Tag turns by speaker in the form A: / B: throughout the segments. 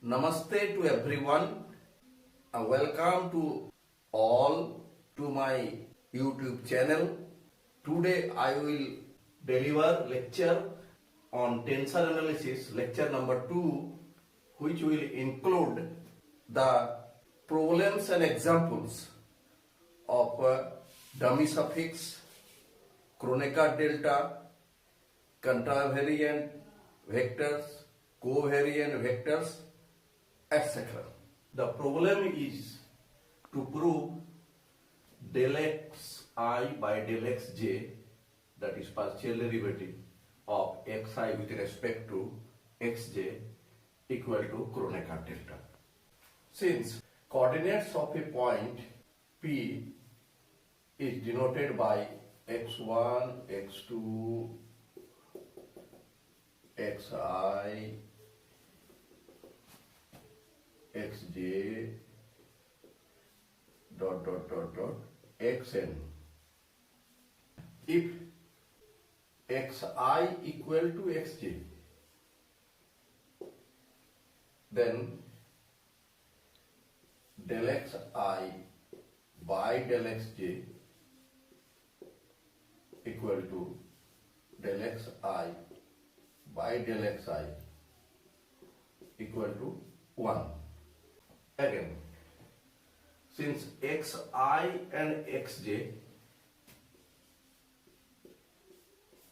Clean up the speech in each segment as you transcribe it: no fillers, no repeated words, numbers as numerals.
A: Namaste to everyone and welcome to all to my YouTube channel. Today I will deliver lecture on tensor analysis, lecture number 2, which will include the problems and examples of dummy suffix, Kronecker delta, contravariant vectors, covariant vectors, etc. The problem is to prove del xi by del xj, that is partial derivative of xi with respect to xj, equal to Kronecker delta. Since coordinates of a point P is denoted by x1, x2, xi, xj, xn. If xi equal to xj, then del xi by del xj equal to del xi by del xi equal to 1. Again, since xi and xj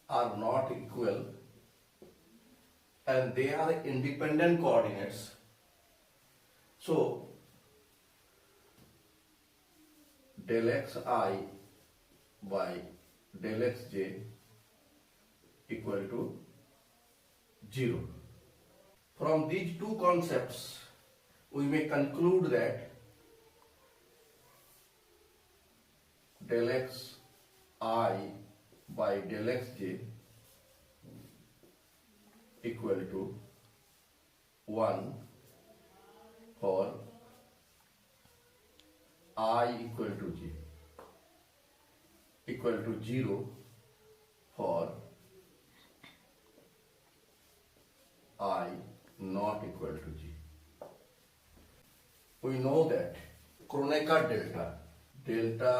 A: are not equal and they are independent coordinates, so del xi by del xj equal to 0. From these two concepts, we may conclude that del xi by del xj equal to 1 for I equal to j, equal to 0 for I not equal to j. We know that Kronecker delta, delta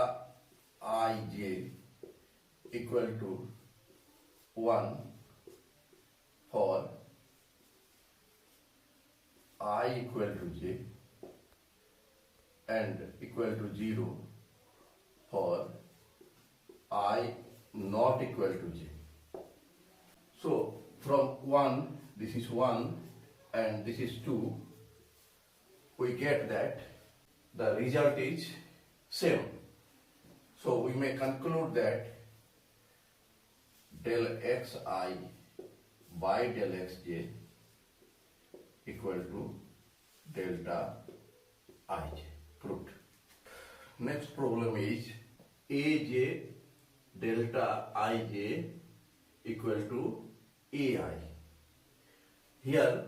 A: ij equal to 1 for I equal to j and equal to 0 for I not equal to j. So from 1, this is 1 and this is 2, we get that the result is same. So we may conclude that del xi by del xj equal to delta ij. Proved. Next problem is aj delta ij equal to ai. Here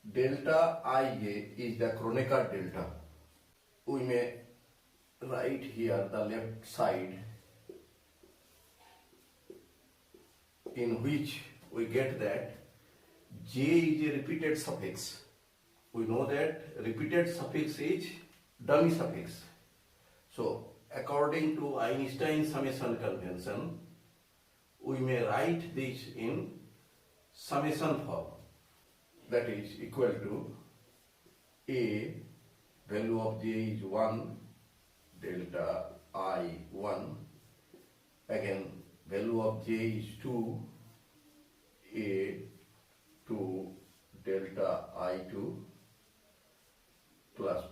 A: delta ij is the Kronecker delta. We may write here the left side, in which we get that j is a repeated suffix. We know that repeated suffix is dummy suffix. So according to Einstein summation convention, we may write this in summation form, that is equal to a, value of j is 1, delta I 1, again value of j is 2, a 2 delta I 2 plus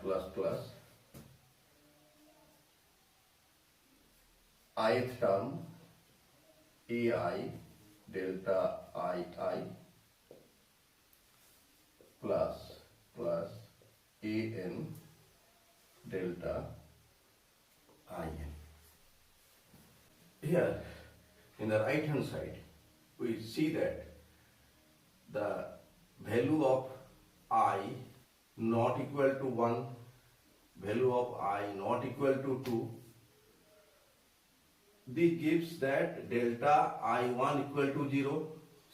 A: ith term ai delta I plus an delta in. Here in the right hand side we see that the value of I not equal to 1, value of I not equal to 2, this gives that delta I1 equal to 0,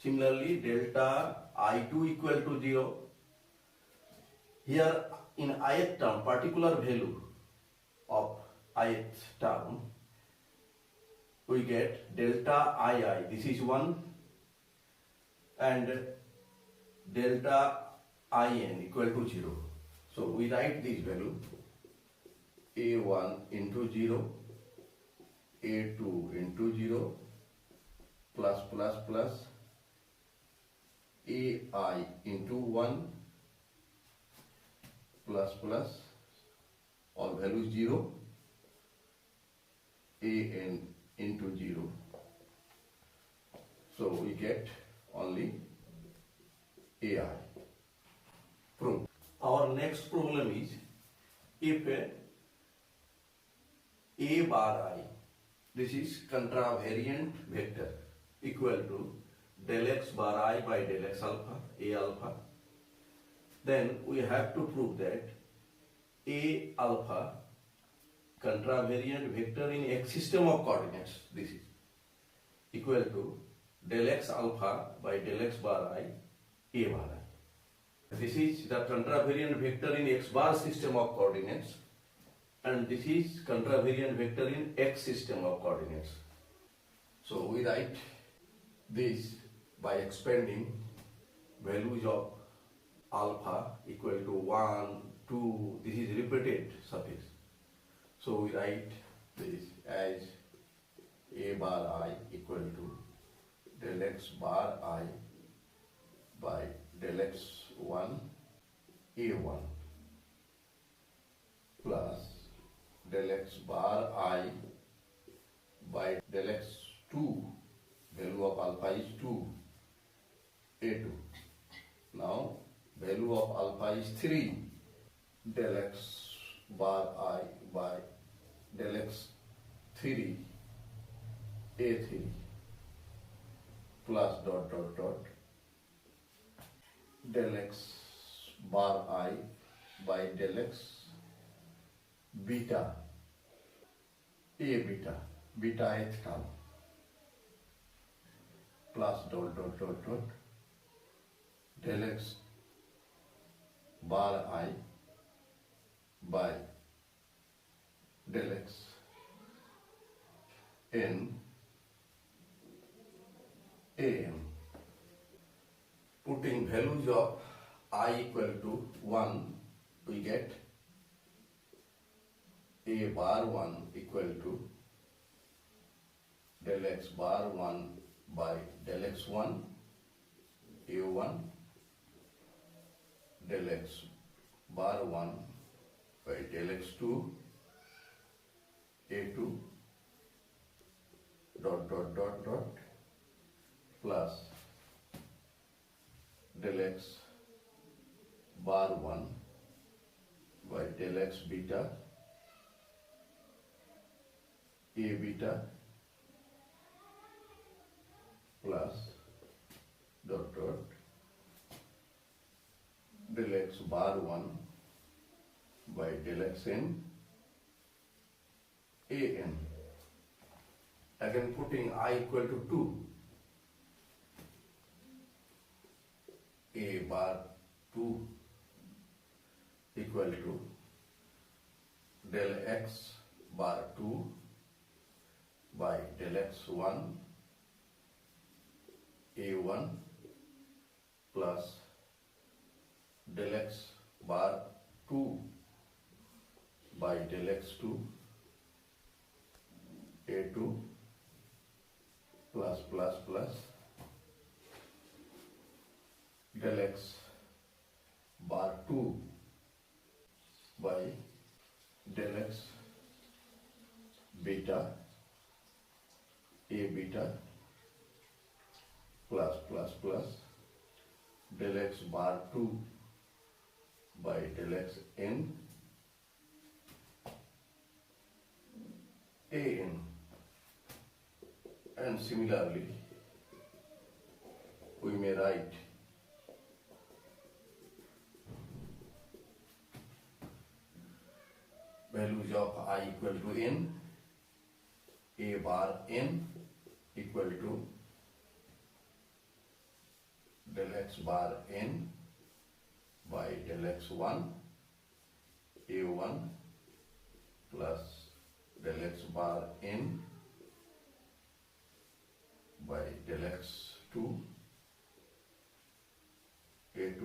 A: similarly delta I2 equal to 0, Here in ith term, particular value of ith term, we get delta ii, this is 1, and delta in equal to 0. So we write this value a1 into 0, a2 into 0, plus plus plus ai into 1, plus plus all values 0, an into 0. So we get only ai. Proof. Our next problem is if a bar I, this is contravariant vector, equal to del x bar I by del x alpha, a alpha, then we have to prove that a alpha contravariant vector in x system of coordinates, this is equal to del x alpha by del x bar I, a bar I. This is the contravariant vector in x bar system of coordinates, and this is contravariant vector in x system of coordinates. So we write this by expanding values of alpha equal to 1, 2, this is repeated suffix. So we write this as a bar I equal to del x bar I by del x1 a1 plus del x bar I by del x2, value of alpha is 2, a2. Now value of alpha is 3, del x bar I by del x3, a3 plus dot dot dot del x bar I by del x beta, a beta, beta ith term, plus dot dot dot dot del x bar I by del x n am. Putting values of I equal to 1, we get a bar 1 equal to del x bar 1 by del x1 a1, del x bar 1 by del x2 a2 dot dot dot dot plus del x bar 1 by del x beta a beta plus dot dot del x bar 1 by del x n a n. Again putting I equal to 2, a bar 2 equal to del x bar 2 by del x1 a1 plus del x bar 2 by del x2 a2 plus plus plus del x bar 2 by del x beta a beta plus plus plus del x bar 2 by del x n a n. And similarly we may write values of I equal to n, a bar n equal to del x bar n by del x1 a1 plus del x bar n by del x2 a2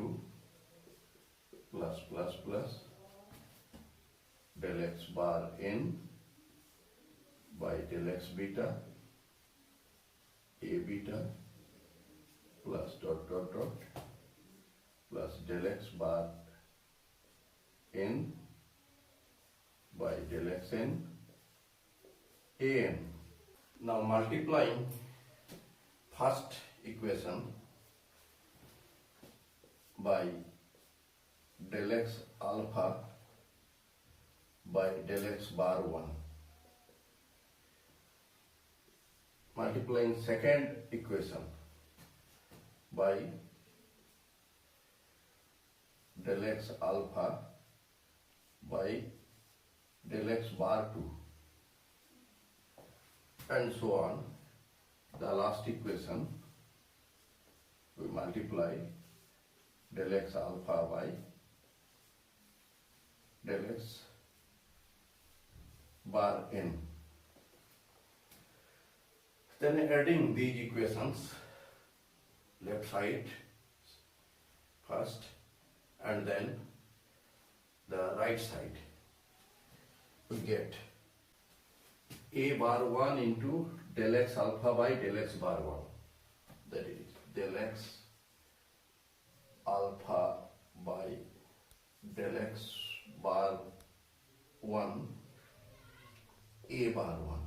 A: plus del x bar n by del x beta a beta plus dot plus del x bar n by del x n a n. Now multiplying first equation by del x alpha by del x bar 1. Multiplying second equation by del x alpha by del x bar 2 and so on. The last equation we multiply del x alpha by del x bar n. Then adding these equations, left side first and then the right side, we get a bar 1 into del x alpha by del x bar 1, that is del x alpha by del x bar 1 a bar 1.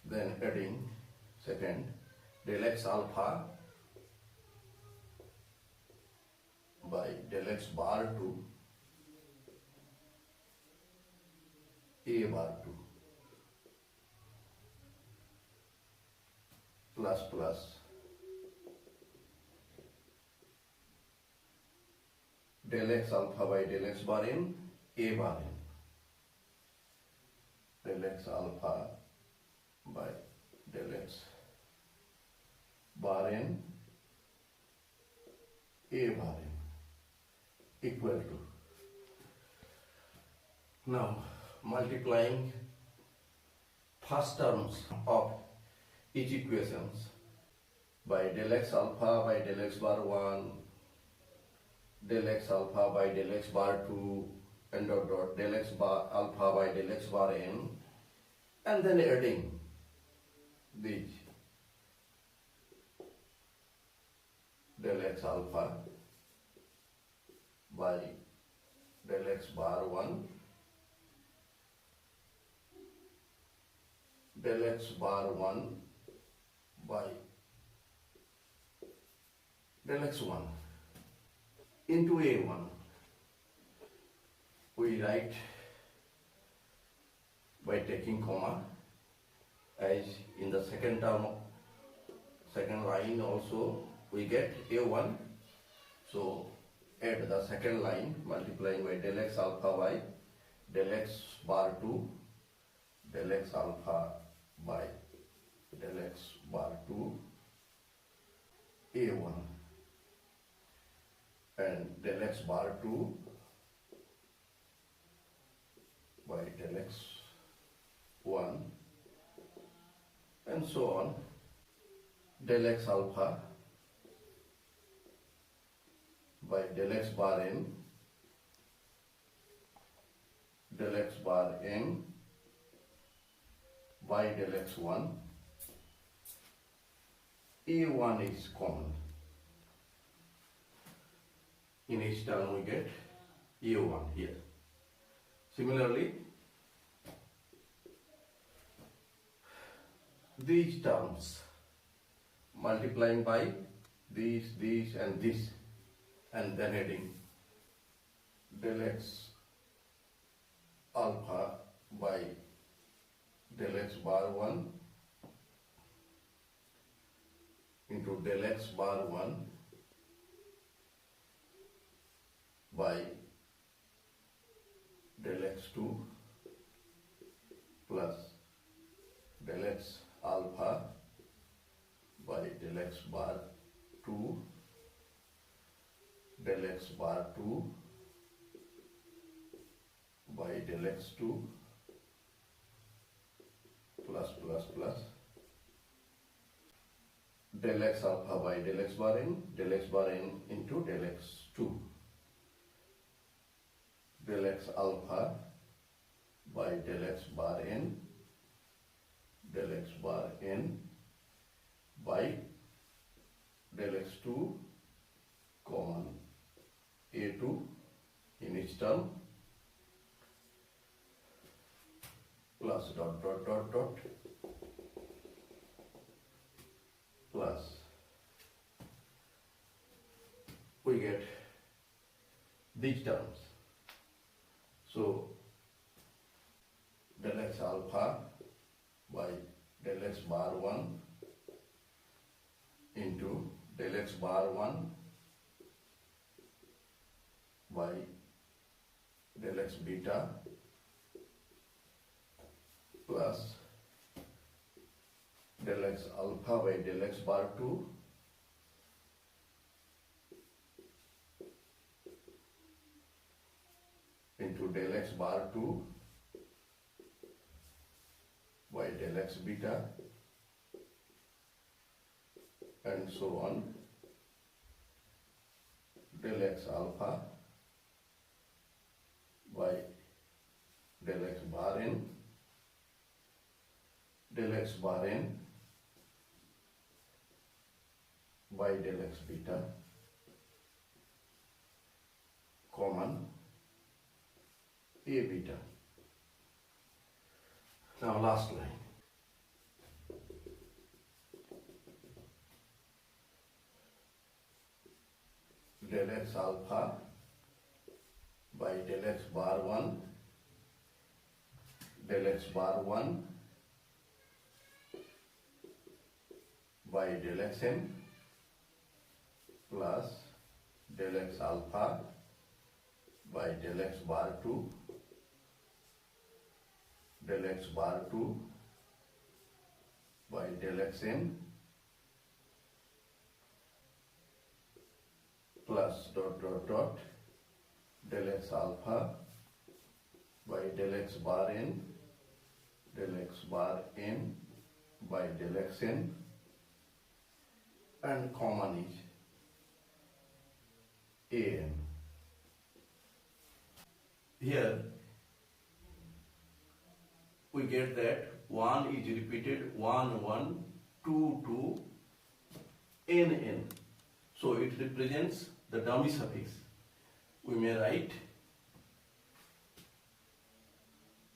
A: Then adding second del x alpha by del x bar 2 a bar 2 plus del x alpha by del x bar n a bar n, del x alpha by del x bar n a bar n equal to, now multiplying first terms of each equations by del x alpha by del x bar 1, del x alpha by del x bar 2 and del x bar alpha by del x bar n, and then adding these del x alpha by del x bar 1, del x bar 1 by del x 1 into a1. We write by taking comma, as in the second term, second line also we get a1, so add the second line multiplying by del x alpha by del x bar 2, del x alpha by del x bar 2 a1 and del x bar 2 by del x 1 and so on, del x alpha by del x bar n, del x bar n by del x 1, a1 is common. In each term we get a1 here. Similarly, these terms multiplying by these and this, and then adding del x alpha by del x bar 1 into del x bar 1 by del x2 plus del x alpha by del x bar 2 del x bar 2 by del x2 plus plus plus del x alpha by del x bar n into del x2 del x alpha by del x bar n del x bar n by del x2 common a2 in each term plus dot dot dot dot plus we get these terms. So del x alpha by del x bar 1 into del x bar 1 by del x beta plus del x alpha by del x bar 2 into del x bar 2 by del x beta and so on del x alpha by del x bar n del x bar n by del x beta common a beta. Now last line. Del x alpha by del x bar 1 del x bar 1 by del x n plus del x alpha by del x bar 2 del x bar 2 by del x n plus dot dot dot del x alpha by del x bar n del x bar n by del x n and common is an. Here we get that 1 is repeated 1 1 2 2 n n, so it represents the dummy suffix. We may write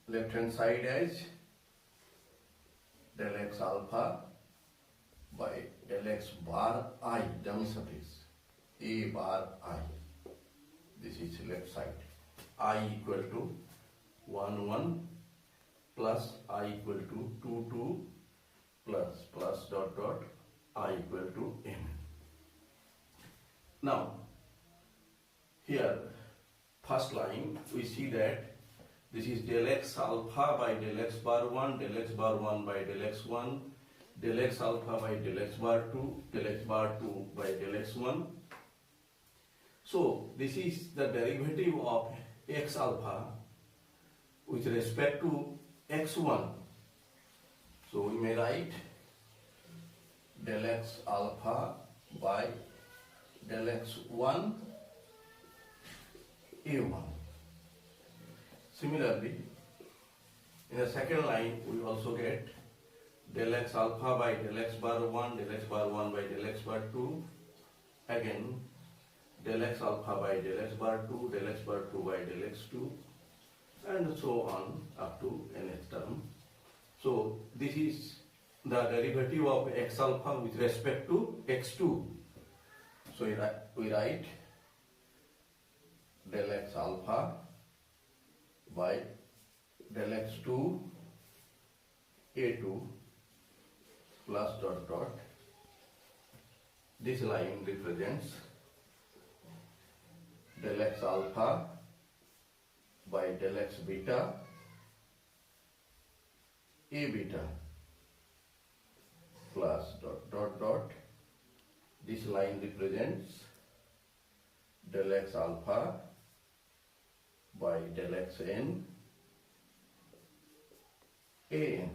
A: left hand side as del x alpha by del x bar I, dummy suffix a bar I. This is left side. I equal to 1 1 plus I equal to 2 2 plus dot dot I equal to n. Now here first line we see that this is del x alpha by del x bar 1 del x bar 1 by del x 1 del x alpha by del x bar 2 del x bar 2 by del x 1. So this is the derivative of x alpha with respect to x1. So we may write del x alpha by del x1 a1. Similarly, in the second line we also get del x alpha by del x bar 1 del x bar 1 by del x bar 2, again del x alpha by del x bar 2 del x bar 2 by del x2 and so on up to nth term. So this is the derivative of x alpha with respect to x2. So we write del x alpha by del x2 a2 plus dot dot. This line represents del x alpha by del x beta a beta plus dot dot dot. This line represents del x alpha by del x n a n.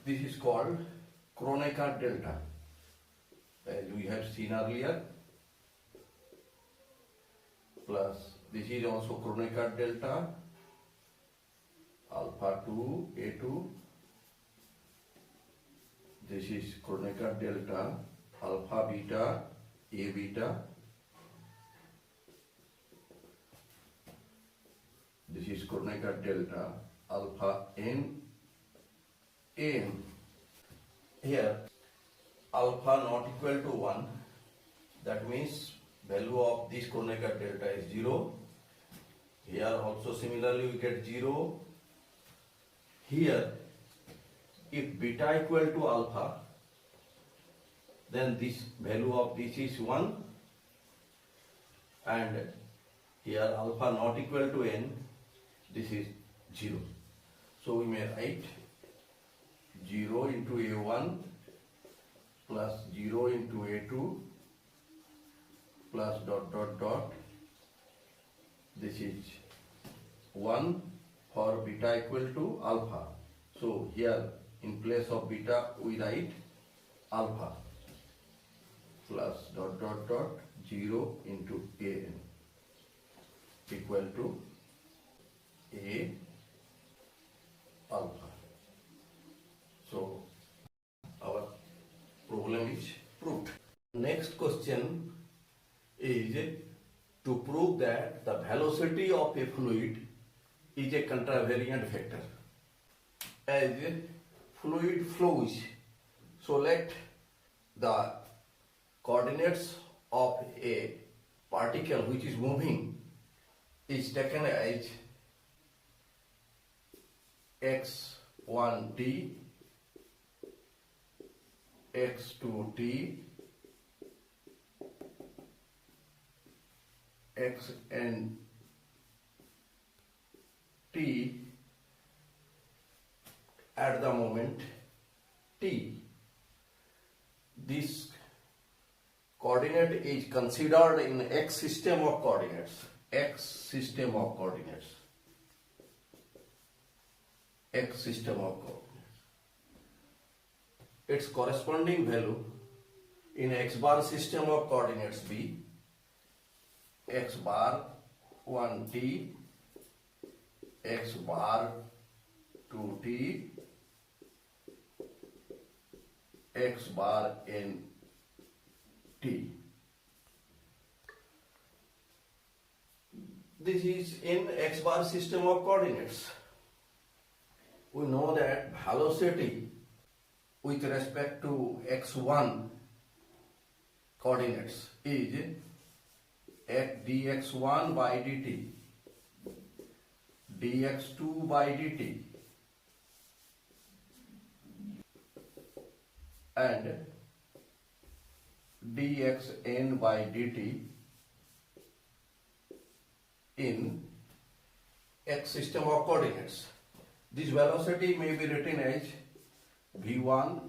A: This is called Kronecker delta, as we have seen earlier, plus this is also Kronecker delta alpha 2 a2. This is Kronecker delta alpha beta a beta. This is Kronecker delta alpha n a n. Here alpha not equal to 1, that means value of this Kronecker delta is 0. Here also similarly we get 0. Here if beta equal to alpha, then this value of this is 1, and here alpha not equal to n, this is 0. So we may write 0 into a1 plus 0 into a2 plus dot dot dot. This is 1 for beta equal to alpha. So here in place of beta we write alpha plus dot dot dot 0 into a n equal to a alpha. So our problem is proved. Next question is to prove that the velocity of a fluid is a contravariant vector. As fluid flows, select the coordinates of a particle which is moving is taken as x1t, x2t, xn t at the moment t. This coordinate is considered in x system of coordinates. X system of coordinates. X system of coordinates. Its corresponding value in x bar system of coordinates be x bar 1t, x bar 2t, x bar n t. This is in x bar system of coordinates. We know that velocity with respect to x1 coordinates is dx1 by dt, dx2 by dt, and dxn by dt in x system of coordinates. This velocity may be written as v1,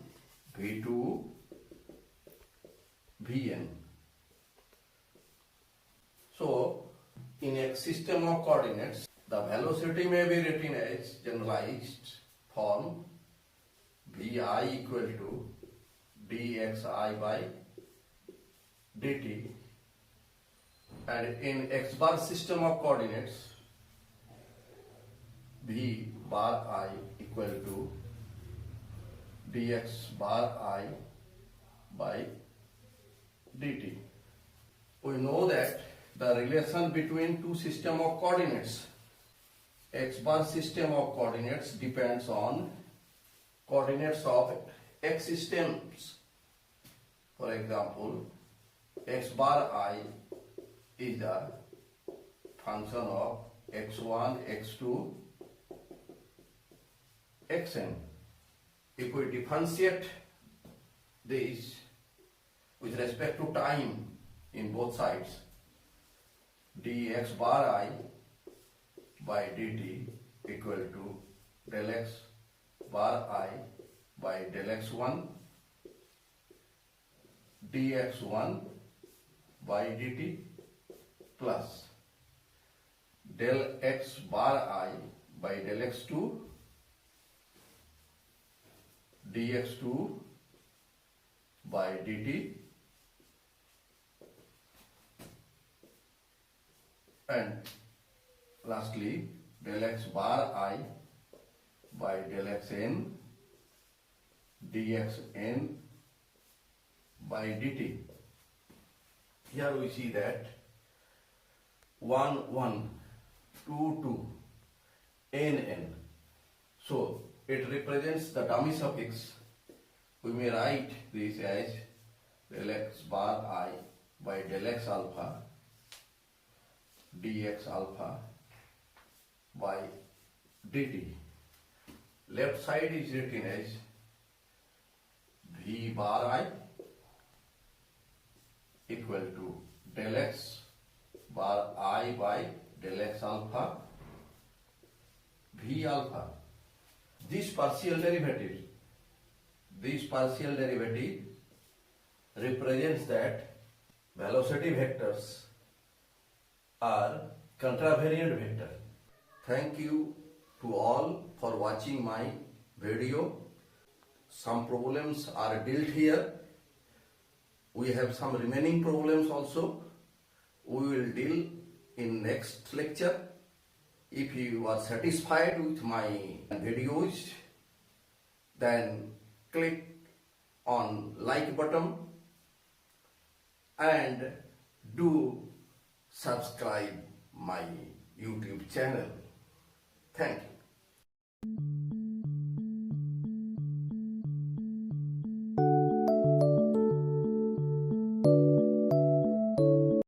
A: v2, vn. So, in x system of coordinates, the velocity may be written as generalized form vi equal to dxi by dt, and in x bar system of coordinates, v bar I equal to dx bar I by dt. We know that the relation between two systems of coordinates, x bar system of coordinates depends on coordinates of x systems. For example, x bar I is the function of x1, x2, xn. If we differentiate this with respect to time in both sides, dx bar I by dt equal to del x bar I by del x1 dx1 by dt plus del x bar I by del x2 dx2 by dt and lastly del x bar I by del xn dxn by dt. Here we see that 1 1 2 2 n n. So it represents the dummy suffix. We may write this as del x bar I by del x alpha dx alpha by dt. Left side is written as v bar I equal to del x bar I by del x alpha v alpha. This partial derivative represents that velocity vectors are contravariant vector. Thank you to all for watching my video. Some problems are dealt here. We have some remaining problems also. We will deal in next lecture. If you are satisfied with my videos, then click on like button and do subscribe my YouTube channel. Thank you.